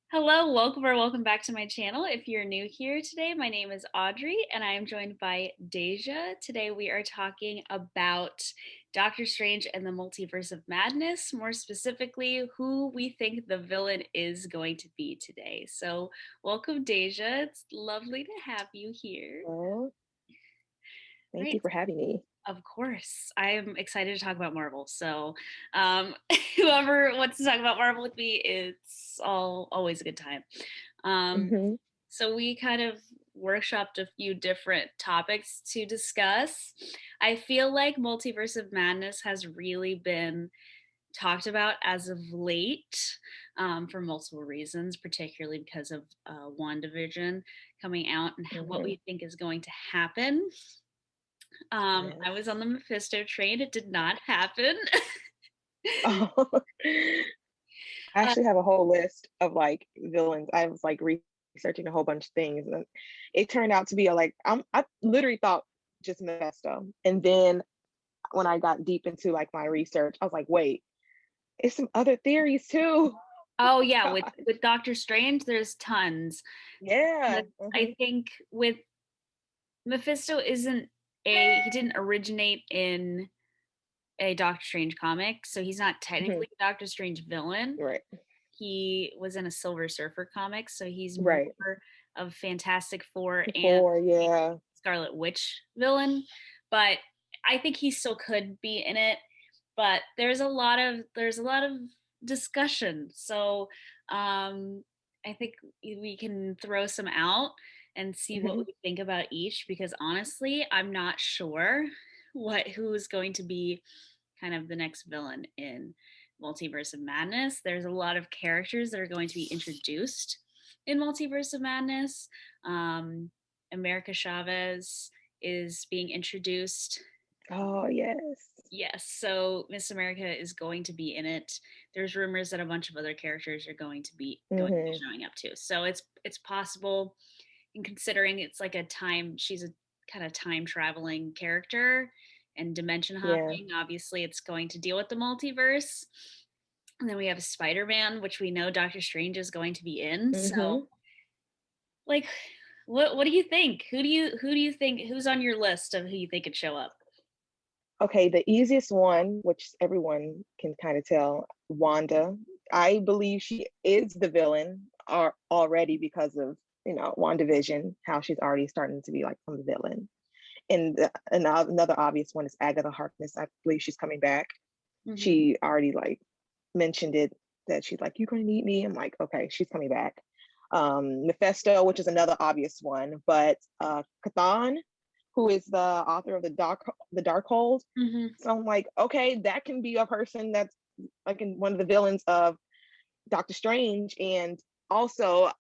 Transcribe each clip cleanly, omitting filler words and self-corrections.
Hello, welcome back to my channel. If you're new here today, my name is Audrey and I am joined by Deja. Today we are talking about Doctor Strange and the Multiverse of Madness, more specifically, who we think the villain is going to be today. So, welcome, Deja. It's lovely to have you here. Well, thank Right. you for having me. Of course. I'm excited to talk about Marvel. So, um, whoever wants to talk about Marvel with me, it's always a good time. Um, Hmm. so we kind of workshopped a few different topics to discuss. I feel like Multiverse of Madness has really been talked about as of late for multiple reasons, particularly because of WandaVision coming out and what Hmm. we think is going to happen. I was Yes. on the Mephisto train. It did not happen. Oh, I uh, actually have a whole list of like villains. I was like researching a whole bunch of things, and it turned out to be I literally thought just Mephisto, and then when I got deep into like my research, I was like, wait, it's some other theories too. oh yeah, with God, Doctor Strange, there's tons. yeah. But I think with Mephisto isn't he didn't originate in a Doctor Strange comic, so he's not Hmm. technically a Doctor Strange villain. Right, He was in a Silver Surfer comic, so he's right. more of Fantastic Four and Before, yeah. Scarlet Witch villain. But I think he still could be in it. But there's a lot of discussion. So I think we can throw some out and see what Hmm. we think about each because honestly, I'm not sure who is going to be kind of the next villain in Multiverse of Madness. There's a lot of characters that are going to be introduced in Multiverse of Madness. Um, America Chavez is being introduced. Oh, yes. Yes, so Miss America is going to be in it. There's rumors that a bunch of other characters are going to be Hmm. showing up too. So it's possible, and considering it's like she's a kind of time traveling character and dimension Yeah. hopping. Obviously, it's going to deal with the multiverse. And then we have Spider-Man, which we know Doctor Strange is going to be in. So, Hmm. like, what do you think? Who do you think who's on your list of who you think could show up? Okay, the easiest one, which everyone can kind of tell, Wanda. I believe she is the villain already because of, WandaVision, how she's already starting to be like from the villain. And another obvious one is Agatha Harkness. I believe she's coming back. Mm-hmm. She already like mentioned it that she's like, "You're going to need me." I'm like, okay, she's coming back. Mephisto, which is another obvious one, but Cathan, who is the author of the Darkhold. Mm-hmm. So I'm like, okay, that can be a person that's like in one of the villains of Doctor Strange, and also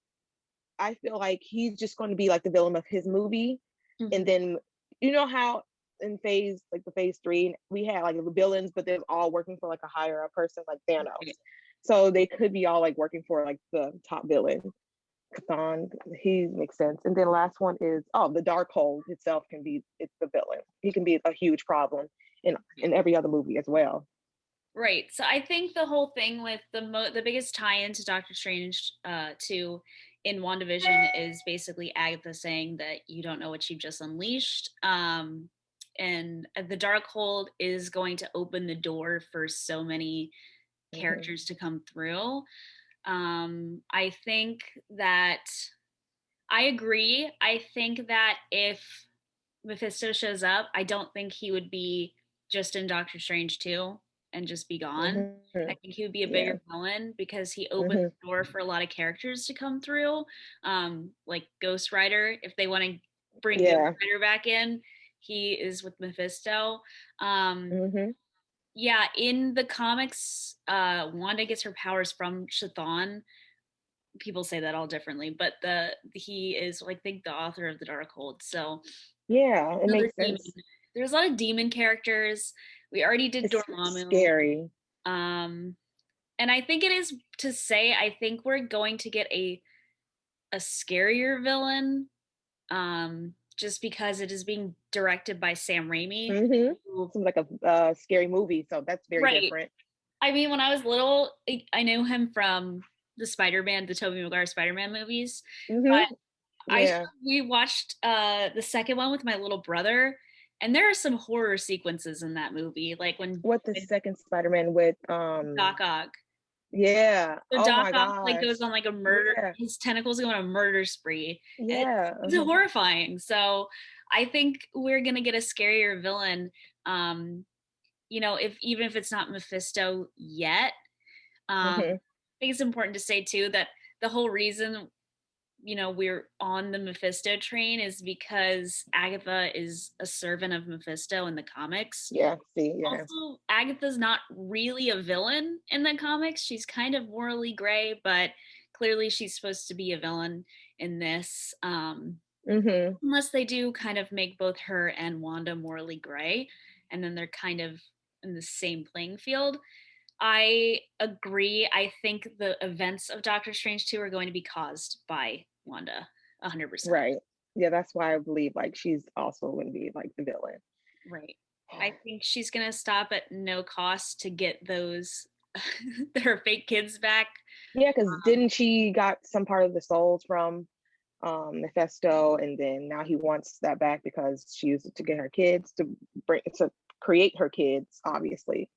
I feel like he's just going to be like the villain of his movie, and Mm-hmm. then you know how in the phase three we had like the villains, but they're all working for like a higher up person like Thanos. So they could be all like working for like the top villain. Chthon, he makes sense. And then last one is the Darkhold itself can be it's the villain. He can be a huge problem in every other movie as well. Right. So I think the whole thing with the biggest tie-in to Doctor Strange to in WandaVision is basically Agatha saying that you don't know what you've just unleashed. And the Darkhold is going to open the door for so many Mm-hmm. characters to come through. I think that I agree. I think that if Mephisto shows up, I don't think he would be just in Doctor Strange 2 and just be gone. Mm-hmm. I think he would be a Yeah. bigger villain because he opens Mm-hmm. the door for a lot of characters to come through, like Ghost Rider. If they want to bring Ghost Yeah. Rider back in, he is with Mephisto. Um, Mm-hmm. yeah, in the comics, Wanda gets her powers from Chthon. People say that all differently, but he is like, I think, the author of the Darkhold. So Yeah, it another makes demon. sense. There's a lot of demon characters. We already did It's Dormammu. scary. Um, and I think it is to say, I think we're going to get a scarier villain, just because it is being directed by Sam Raimi. Mm-hmm. Who, Seems like a scary movie, so that's very right. different. I mean, when I was little, I knew him from the Spider-Man, the Tobey Maguire Spider-Man movies. Mm-hmm. I Yeah. we watched the second one with my little brother, and there are some horror sequences in that movie, like What the when second Spider-Man with Doc Ock. yeah. So Oh Doc my Ock like gosh. goes on like a murder. Yeah. His tentacles go on a murder spree. And Yeah. it's horrifying. So I think we're gonna get a scarier villain. Um, if even if it's not Mephisto yet. Mm-hmm. I think it's important to say too that the whole reason we're on the Mephisto train is because Agatha is a servant of Mephisto in the comics. Yeah. See, yeah. Also, Agatha's not really a villain in the comics. She's kind of morally gray, but clearly she's supposed to be a villain in this. Mm-hmm. Unless they do kind of make both her and Wanda morally gray, and then they're kind of in the same playing field. I agree. I think the events of Doctor Strange 2 are going to be caused by Wanda 100%. Right. Yeah, that's why I believe like she's also gonna be like the villain. Right. I think she's going to stop at no cost to get those her fake kids back. Yeah, because didn't she got some part of the souls from Mephisto, and then now he wants that back because she used it to get her kids to create her kids, obviously.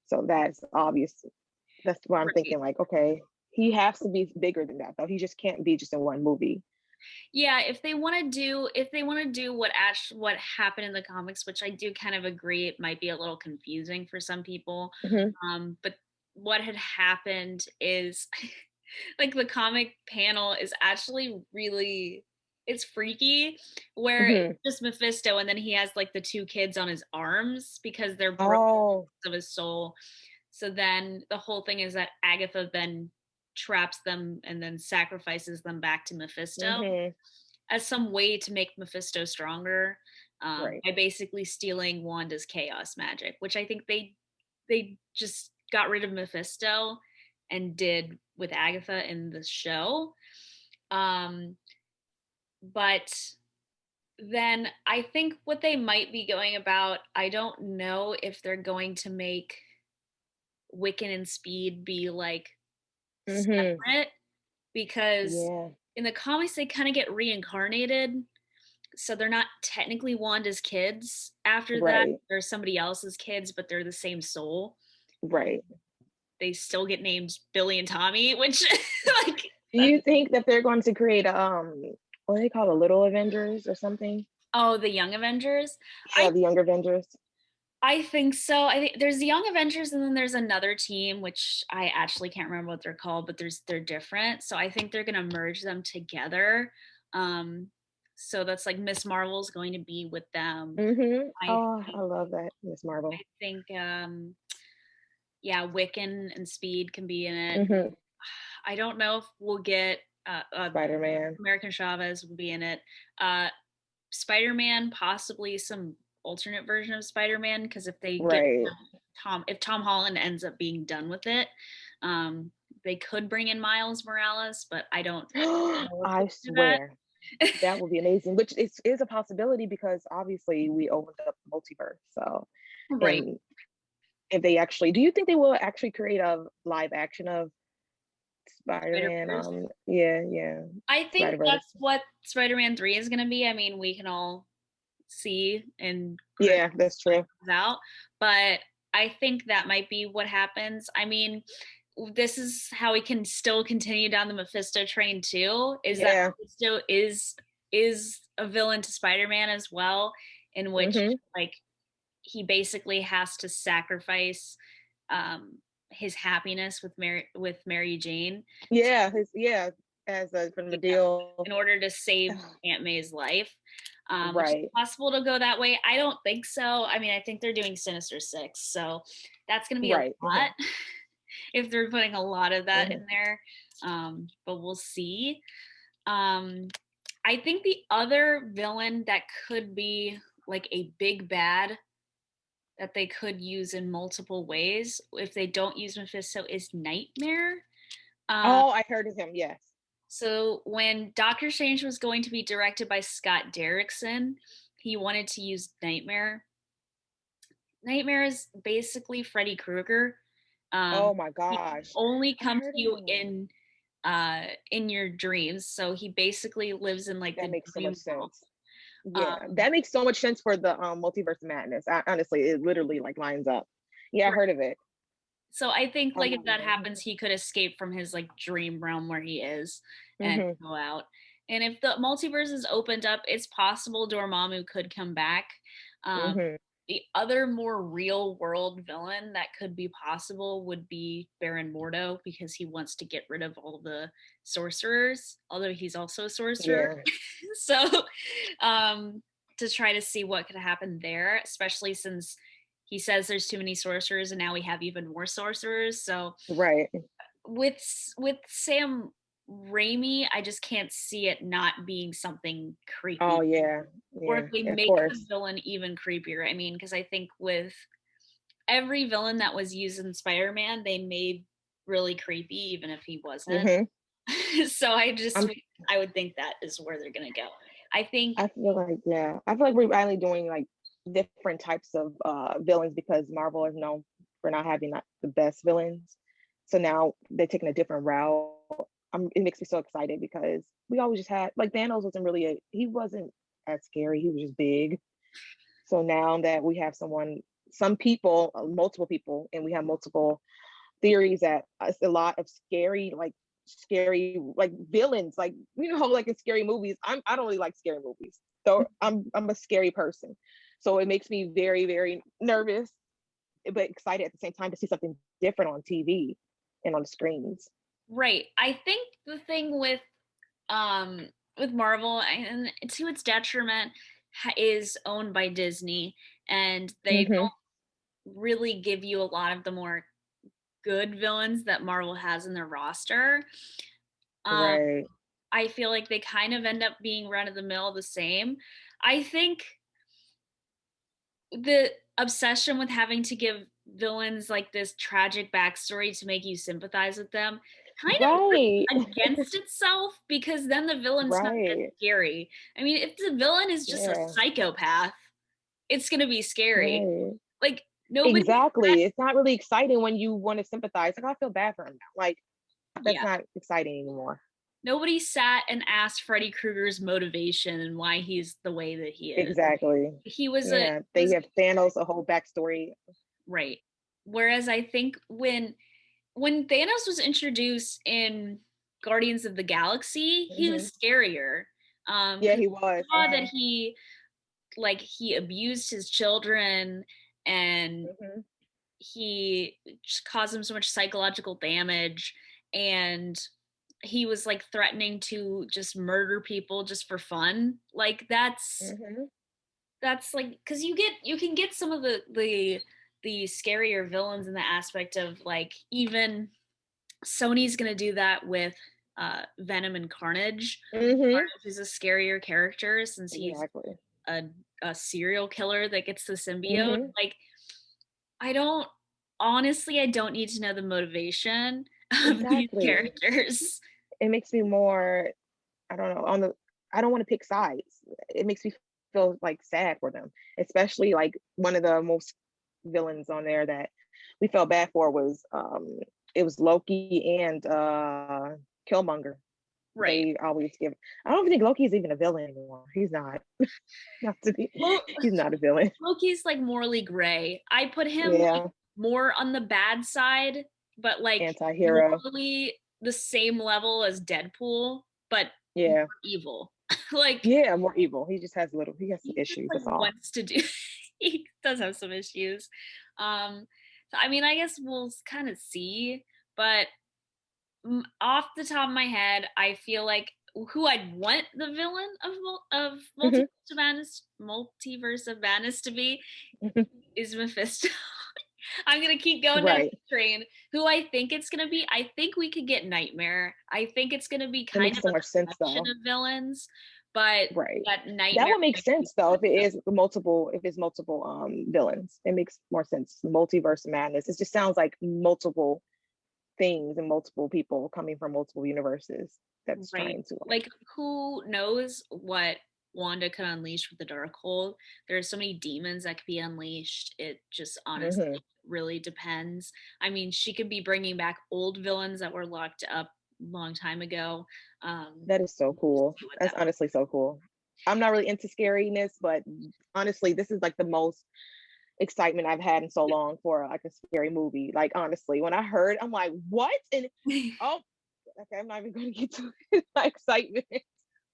So that's obvious. That's why I'm Right. thinking like, okay, he has to be bigger than that though. He just can't be just in one movie. Yeah, if they want to do what happened in the comics, which I do kind of agree it might be a little confusing for some people. Hmm. But what had happened is like the comic panel is actually really it's freaky where it's Hmm. just Mephisto and then he has like the two kids on his arms because they're broken Oh. of his soul. So then the whole thing is that Agatha then traps them and then sacrifices them back to Mephisto Hmm. as some way to make Mephisto stronger, Right. by basically stealing Wanda's chaos magic, which I think they just got rid of Mephisto and did with Agatha in the show. Um, but then I think what they might be going about, I don't know if they're going to make Wiccan and Speed be like Hmm. separate because Yeah. in the comics they kind of get reincarnated, so they're not technically Wanda's kids after that. Right. They're somebody else's kids, but they're the same soul. Right. They still get named Billy and Tommy, which like Do you think that they're going to create what do they call a little Avengers or something? oh, the Young Avengers. Yeah, I the younger Avengers. I think so. I think there's the Young Avengers and then there's another team which I actually can't remember what they're called, but they're different. So I think they're gonna merge them together. Um, so that's like Miss Marvel's going to be with them. Hmm. I Oh, I think love that, Miss I Marvel. think yeah, Wiccan and Speed can be in it. Hmm. I don't know if we'll get Spider-Man. American Chavez will be in it. Uh, Spider-Man, possibly some alternate version of Spider-Man, because if they get Right. if Tom Holland ends up being done with it, um, they could bring in Miles Morales, but I don't know if I they'll do that. swear that would be amazing, which is a possibility because obviously we opened up the multiverse. So, Right. and if they actually, do you think they will actually create a live action of Spider-Man? Spider-Verse. Yeah, yeah, I think Spider-Verse. that's what Spider-Man 3 is going to be. I mean, we can all see and Yeah, that's when it true. comes out, but I think that might be what happens. I mean, this is how we can still continue down the Mephisto train too, is that Yeah. Mephisto is a villain to Spider-Man as well, in which Hmm. like he basically has to sacrifice um his happiness with Mary Jane, Yeah, yeah, as a from the yeah, deal. in order to save Aunt May's life. Which is Right. possible to go that way. I don't think so. I mean, I think they're doing Sinister Six, so that's going to be a Right. lot if they're putting a lot of that Hmm. in there. But we'll see. Um, I think the other villain that could be like a big bad that they could use in multiple ways if they don't use Mephisto is Nightmare. Uh, Oh, I heard of him. Yes. So when Doctor Strange was going to be directed by Scott Derrickson, he wanted to use Nightmare. Nightmare is basically Freddy Krueger. Oh my He gosh, only I comes to heard of you him. in in your dreams. So he basically lives in like That the makes so much dream world. sense. Yeah, Um, that makes so much sense for the multiverse of madness. Honestly, it literally like lines up. Yeah, I heard of it. so I think like if that Um, happens, he could escape from his like dream realm where he is and hmm go out. And if the multiverse is opened up, it's possible Dormammu could come back. Um, hmm the other more real world villain that could be possible would be Baron Mordo because he wants to get rid of all the sorcerers, although he's also a sorcerer. Yeah. So um, to try to see what could happen there, especially since he says there's too many sorcerers and now we have even more sorcerers. So Right. with with Sam Raimi, I just can't see it not being something Oh creepy. yeah. Or if Yeah. they Of make the course. villain even creepier. I mean, because I think with every villain that was used in Spider-Man, they made really creepy, even if he wasn't. hmm So I'm. I would think that is where they're gonna go. I think I feel like yeah. I feel like we're finally doing like different types of villains because Marvel is known for not having like, the best villains. So now they're taking a different route. It makes me so excited because we always just had like Thanos wasn't really he wasn't as scary. He was just big. So now that we have some people, multiple people, and we have multiple theories that it's a lot of scary like villains, like like in scary movies. I don't really like scary movies, so I'm a scary person. So it makes me very very nervous, but excited at the same time to see something different on TV and on the screens. right. I think the thing with Marvel and to its detriment is owned by Disney and they Mm-hmm. don't really give you a lot of the more good villains that Marvel has in their roster. Um, Right. I feel like they kind of end up being run of the mill the same. I think the obsession with having to give villains like this tragic backstory to make you sympathize with them kind of Right. works against itself because then the villain's not as Right. scary. I mean, if the villain is just a Yeah. psychopath, it's gonna be scary. Right. Like nobody, Exactly. It's not really exciting when you want to sympathize. Like I feel bad for him now. Like that's yeah, not exciting anymore. nobody sat and asked Freddy Krueger's motivation and why he's the way that he is. Exactly. He was a Yeah. he They was have Thanos a whole backstory. right. Whereas I think when Thanos was introduced in Guardians of the Galaxy, he Hmm was scarier. Yeah, Because he you was. saw that he abused his children and Hmm he just caused him so much psychological damage and he was like threatening to just murder people just for fun. Like hmm that's like because you can get some of the scarier villains in the aspect of like even Sony's gonna do that with Venom and Carnage. hmm Carnage is a scarier character since he's Exactly. a, a serial killer that gets the symbiote. hmm Like I don't honestly I don't need to know the motivation of these Exactly. characters. It makes me more, I don't know, I don't want to pick sides. It makes me feel like sad for them, especially like one of the most villains on there that we felt bad for was it was Loki and Killmonger. Right. They always give. I don't think Loki is even a villain anymore. He's not. Not to be. Well, He's not a villain. Loki's like morally gray. I put him like Yeah, more on the bad side, but like anti-hero. morally the same level as Deadpool, but more Yeah, evil. Like yeah, more evil. He just has little. He has some he just issues. like That's all. wants to do he does have some issues. So I mean I guess we'll kind of see, but off the top of my head, I feel like who I'd want the villain of Mhm, Multiverse of Madness to be is Mephisto. I'm gonna keep going down right. the train. Who I think it's gonna be, I think we could get Nightmare. I think it's gonna be It kind makes of so a much sense collection though. of villains, but Right. that That Nightmare would make might be sense though fun. if it is multiple. If it's multiple villains, it makes more sense. Multiverse madness. It just sounds like multiple things and multiple people coming from multiple universes. That's Right. trying to like. Like who knows what Wanda could unleash with the Darkhold? There are so many demons that could be unleashed. It just honestly Hmm really depends. I mean, she could be bringing back old villains that were locked up long time ago. That is so cool. See what That's that was. honestly so cool. I'm not really into scariness, but honestly, this is like the most excitement I've had in so long for like a scary movie. Like honestly, when I heard, I'm like, what? And oh, okay, I'm not even going to get to my excitement.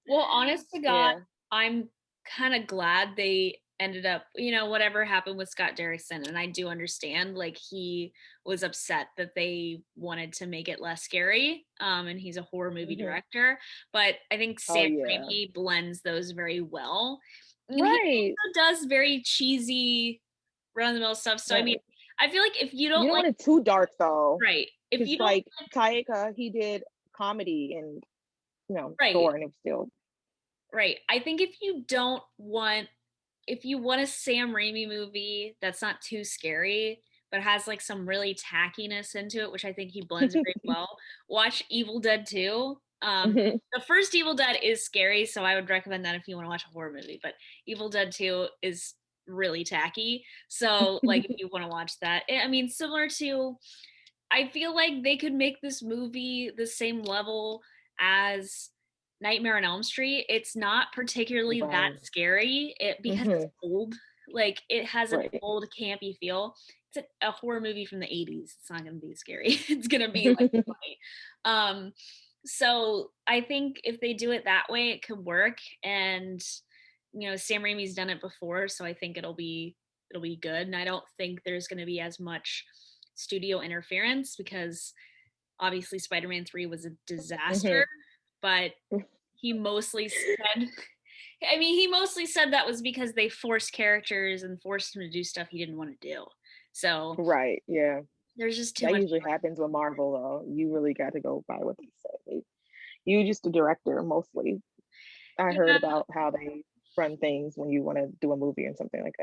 Well, honest to God, Yeah. I'm kind of glad they ended up, whatever happened with Scott Derrickson. And I do understand, like, he was upset that they wanted to make it less scary. And he's a horror movie Hmm. director. But I think Oh Sam yeah. Raimi blends those very well. And he Right. also does very cheesy, run of the mill stuff. So, I mean, Right. I feel like if you You don't don't like, want it too dark though, right, if because you don't like Taika, he did comedy and right, Thor, and it was still. right. I think if you want a Sam Raimi movie that's not too scary, but has like some really tackiness into it, which I think he blends very well, watch Evil Dead 2. Mhm. The first Evil Dead is scary, so I would recommend that if you want to watch a horror movie, but Evil Dead 2 is really tacky. So, like, if you want to watch that, I mean, similar to, I feel like they could make this movie the same level as Nightmare on Elm Street. It's not particularly that Right. scary because it's Hmm. old. Like, it has an Right. old campy feel. It's a horror movie from the 80s. It's not going to be scary. It's going to be like funny. So I think if they do it that way, it could work. And Sam Raimi's done it before, so I think it'll be good. And I don't think there's going to be as much studio interference because obviously Spider-Man 3 was a disaster, Hmm. but he mostly said he mostly said that was because they forced characters and forced him to do stuff he didn't want to do. So Right. Yeah. there's just too That much. usually happens with Marvel, though. You really got to go by what they say. You just a director mostly. I heard Yeah, about how they run things when you want to do a movie or something like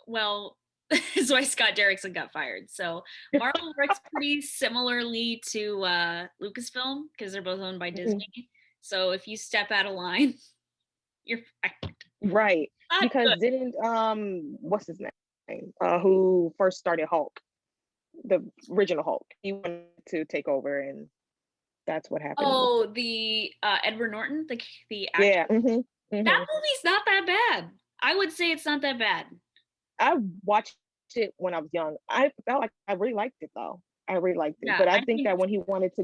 well, that's why Scott Derrickson got fired. So that. Marvel works pretty similarly to Lucasfilm because they're both owned by Mhm. Disney. So if you step out of line, you're fired. Right. Not Because good. didn't what's his name? Who first started Hulk, the original Hulk. He wanted to take over, and that's what happened. Oh, the Edward Norton, the actor. Yeah. Hmm. That Hmm. movie's not that bad. I would say it's not that bad. I watched it when I was young. I felt like I really liked it though. I really liked it. Yeah, But I I think think that when he wanted to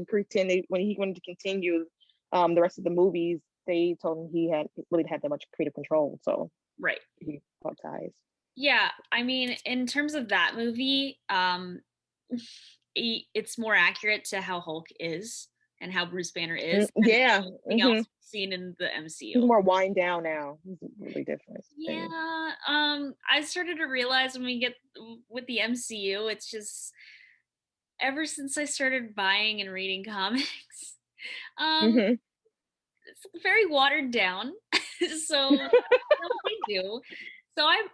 when he wanted to continue the rest of the movies, they told him he had really had that much creative control. So right. he cut ties. Yeah, I mean, in terms of that movie, it's more accurate to how Hulk is and how Bruce Banner is than Yeah. anything else Hmm. we've seen in the He's MCU. more wind down now. He's really different. And Yeah, I started to realize when we get with the MCU, it's just ever since I started buying and reading comics, um, hmm. it's very watered down. So what else they do. So I'm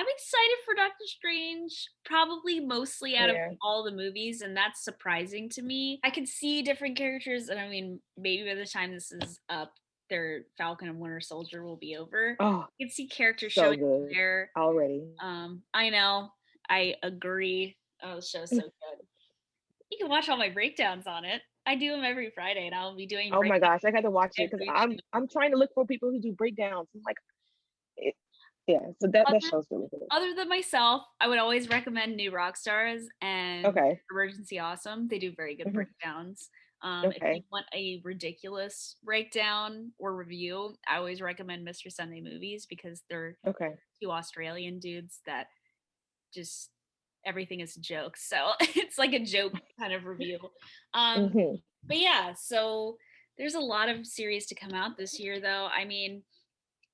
excited for Doctor Strange, probably mostly out of Yeah. all the movies, and that's surprising to me. I could see different characters, and I mean, maybe by the time this is up, their Falcon and Winter Soldier will be over. Oh, You can see characters so showing good there. already. I know, I agree. Oh, the show's so good. You can watch all my breakdowns on it. I do them every Friday, and I'll be doing Oh my breakdowns gosh, I got to watch it because every I'm trying to look for people who do breakdowns. I'm like, it, yeah. So that other show's really good. other than myself, I would always recommend New Rockstars and Okay. Emergency Awesome. They do very good Hmm. breakdowns. If you Okay. want a ridiculous breakdown or review, I always recommend Mr. Sunday Movies because they're Okay. two Australian dudes that just everything is a joke. So it's like a joke kind of review. Um, Hmm. but yeah, so there's a lot of series to come out this year, though. I mean,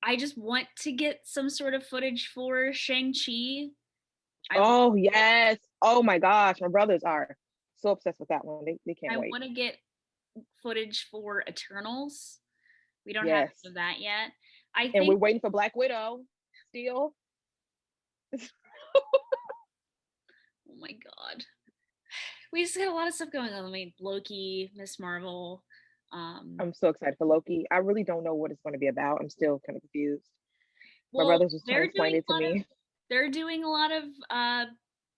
I just want to get some sort of footage for Shang-Chi. I want Oh yes. Oh my gosh, my brothers are so obsessed with that one. They can't I wait. want to get footage for Eternals. We don't have any Yes. of that yet. I And we're think waiting for Black Widow still. oh my god. We just got a lot of stuff going on. I mean, Loki, Miss Marvel. Um I'm so excited for Loki. I really don't know what it's going to be about. I'm still kind of confused. My well, brothers was trying to explain it to me. they're doing a lot of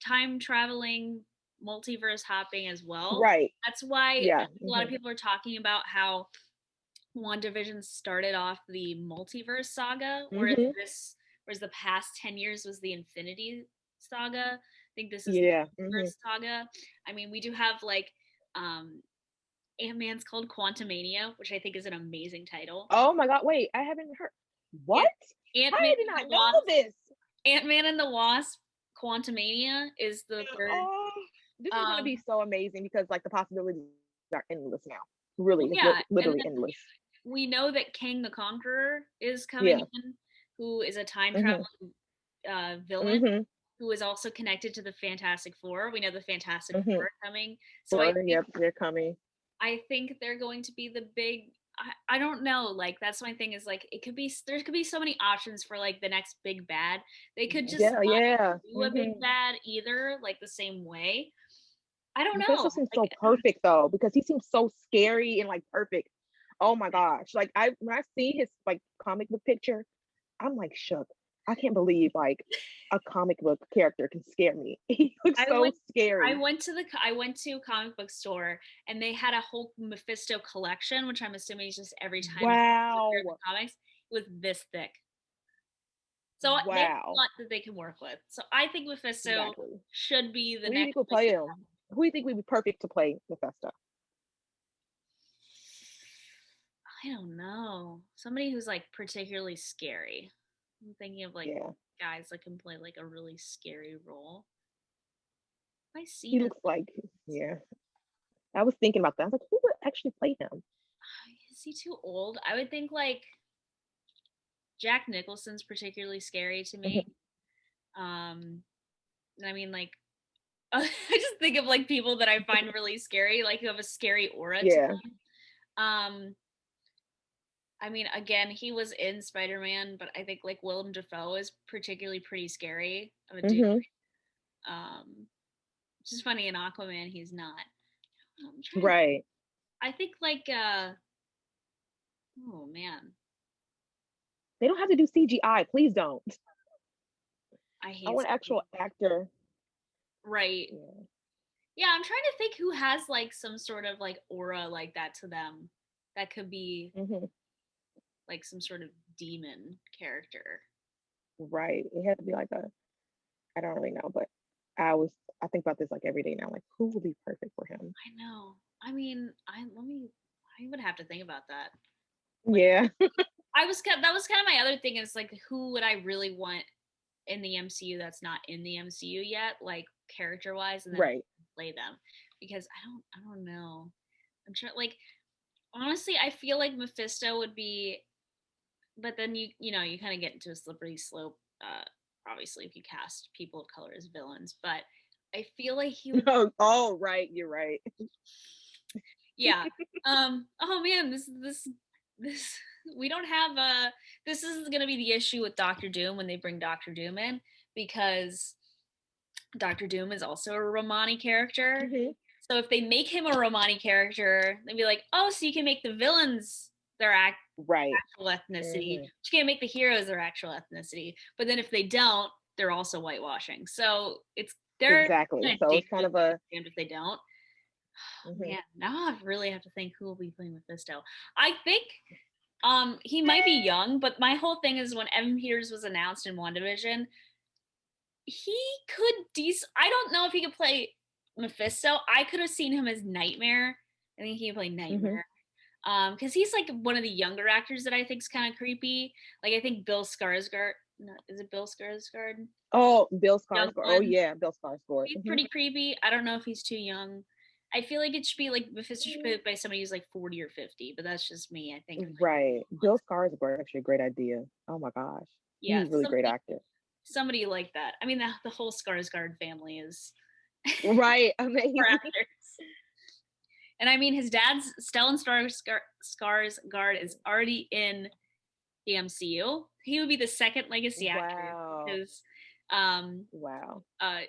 time traveling multiverse hopping as well. Right. That's why Yeah. a lot of people are talking about how WandaVision started off the multiverse saga, whereas the past 10 years was the Infinity Saga. I think this is the Yeah. multiverse saga. I mean, we do have like Ant-Man's called Quantumania, which I think is an amazing title. Oh my God! Wait, I haven't heard. Yeah, What? How Ant-Man did and I the not know Wasp. this? Ant-Man and the Wasp, Quantumania is the third. Oh, this is gonna be so amazing because like the possibilities are endless now. Really, it's Yeah, and literally then endless. we know that Kang the Conqueror is coming Yeah. in, who is a time Mhm. traveling villain Mhm. who is also connected to the Fantastic Four. We know the Fantastic Mhm. Four are coming, so Or yep, they're coming. I think they're going to be the big. I don't know. Like that's my thing is like it could be there could be so many options for like the next big bad. They could just Yeah. not Yeah. do a big bad either, like the same way. I don't Mephisto know. seems Like so perfect though because he seems so scary and like perfect. Oh my gosh! Like when I see his like comic book picture, I'm like shook. I can't believe like a comic book character can scare me. He looks I so went scary. I went to a comic book store and they had a whole Mephisto collection, which I'm assuming is just every time he appears in the Wow. comics, it was this thick. So they have a Wow. lot that they can work with. So I think Mephisto Exactly. should be the Who do you next think would big play bad. him? Who do you think would be perfect to play Mephisto? I don't know. Somebody who's like particularly scary. I'm thinking of like Yeah. guys that can play like a really scary role. I've He seen it. looks like, yeah. I was thinking about that. I was like, who would actually play him? Is he too old? I would think like Jack Nicholson's particularly scary to me. Mhm. I mean, like, I just think of like people that I find really scary, like who have a scary aura to Yeah. them. Um, I mean, again, he was in Spider Man, but I think like Willem Dafoe is particularly pretty scary of a dude. Hmm. Which is funny in Aquaman, he's not. I'm trying to. Right. I think like, oh man, They don't have to do CGI. Please don't. I I hate. want actual actor. Right. Yeah. Yeah, I'm trying to think who has like some sort of like aura like that to them that could be Hmm. like some sort of demon character. Right. It had to be like a, I don't really know, but I think about this like every day now. Like, who would be perfect for him? I know. I mean, I would have to think about that. Like Yeah. that was kind of my other thing is like who would I really want in the MCU that's not in the MCU yet, like character wise, and then Right. play them because I don't know. I'm trying like honestly, I feel like Mephisto would be, but then you know you kind of get into a slippery slope. Obviously, if you cast people of color as villains, but I feel like he would. Oh, oh, right. You're right. Yeah. Oh man, this we don't have this is going to be the issue with Doctor Doom when they bring Doctor Doom in because Doctor Doom is also a Romani character. Hmm. So if they make him a Romani character, they'd be like, "Oh, so you can make the villains their Right. actual ethnicity. Hmm. But you can't make the heroes their actual ethnicity." But then if they don't, they're also whitewashing. So they're Exactly. kind of So it's kind dangerous of a, if they don't. mhm. Man, now I really have to think who will be playing Mephisto. I think he might be young, but my whole thing is when Evan Peters was announced in WandaVision, he I don't know if he could play Mephisto. I could have seen him as Nightmare. I think he could play Hmm. Nightmare. Because he's like one of the younger actors that I think is kind of creepy. Like I think Bill Skarsgård. No, is it Bill Skarsgård? Oh, Bill Young Skarsgård. Oh one. yeah, Bill Skarsgård. He's Hmm. pretty creepy. I don't know if he's too young. I feel like it should be like Mephisto should be played by somebody who's like 40 or 50, but that's just me. I think Right. Bill Skarsgård actually a great idea. Oh my gosh. He's yeah, a really great actor. somebody like that. I mean, the whole Skarsgård family is Right. for Amazing. actors. And I mean, his dad's Stellan Skarsgård is already in the MCU. He would be the second legacy actor Wow. because Wow. uh,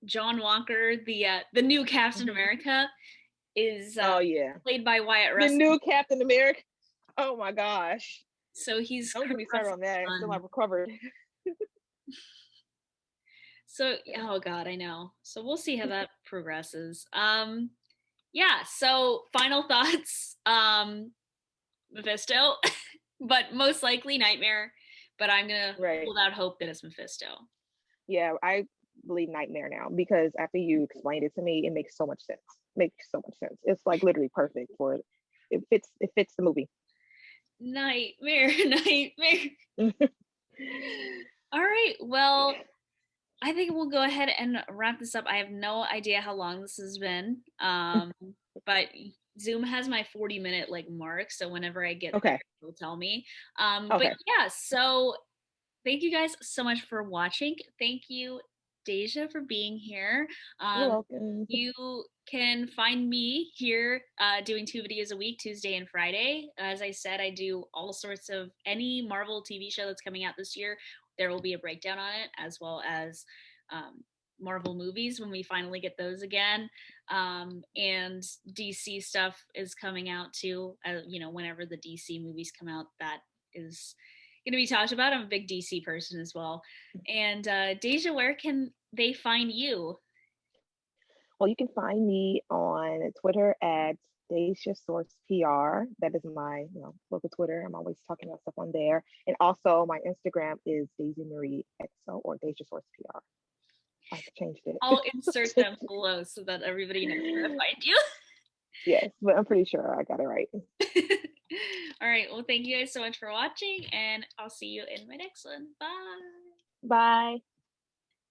John Walker, the new Captain Hmm. America, is Oh yeah. played by Wyatt The Russell. new Captain America. Oh my gosh. So he's Don't Kurt get me started Russell's on that. I still son. not recovered. So, oh God, I know. So we'll see how that progresses. Yeah, so final thoughts. Mephisto, but most likely Nightmare, but I'm gonna Right. hold out hope that it's Mephisto. Yeah, I believe Nightmare now because after you explained it to me, it makes so much sense. Makes so much sense. It's like literally perfect for it. It fits the movie. Nightmare, nightmare. All right, well, Yeah. I think we'll go ahead and wrap this up. I have no idea how long this has been, but Zoom has my 40-minute like mark, so whenever I get there, Okay. it'll tell me. But Okay. yeah, so thank you guys so much for watching. Thank you, Deja, for being here. You're Um, welcome. you can find me here doing 2 videos a week, Tuesday and Friday. As I said, I do all sorts of any Marvel TV show that's coming out this year. There will be a breakdown on it, as well as um, Marvel movies when we finally get those again. And DC stuff is coming out too. Whenever the DC movies come out, that is going to be talked about. I'm a big DC person as well. And Deja, where can they find you? Well, you can find me on Twitter at Dacia Source PR. That is my local Twitter. I'm always talking about stuff on there. And also my Instagram is Daisy Marie XO or Dacia Source PR. I changed I'll insert it. them below so that everybody knows where to find you. Yes, but I'm pretty sure I got it right. All right. Well, thank you guys so much for watching, and I'll see you in my next one. Bye. Bye.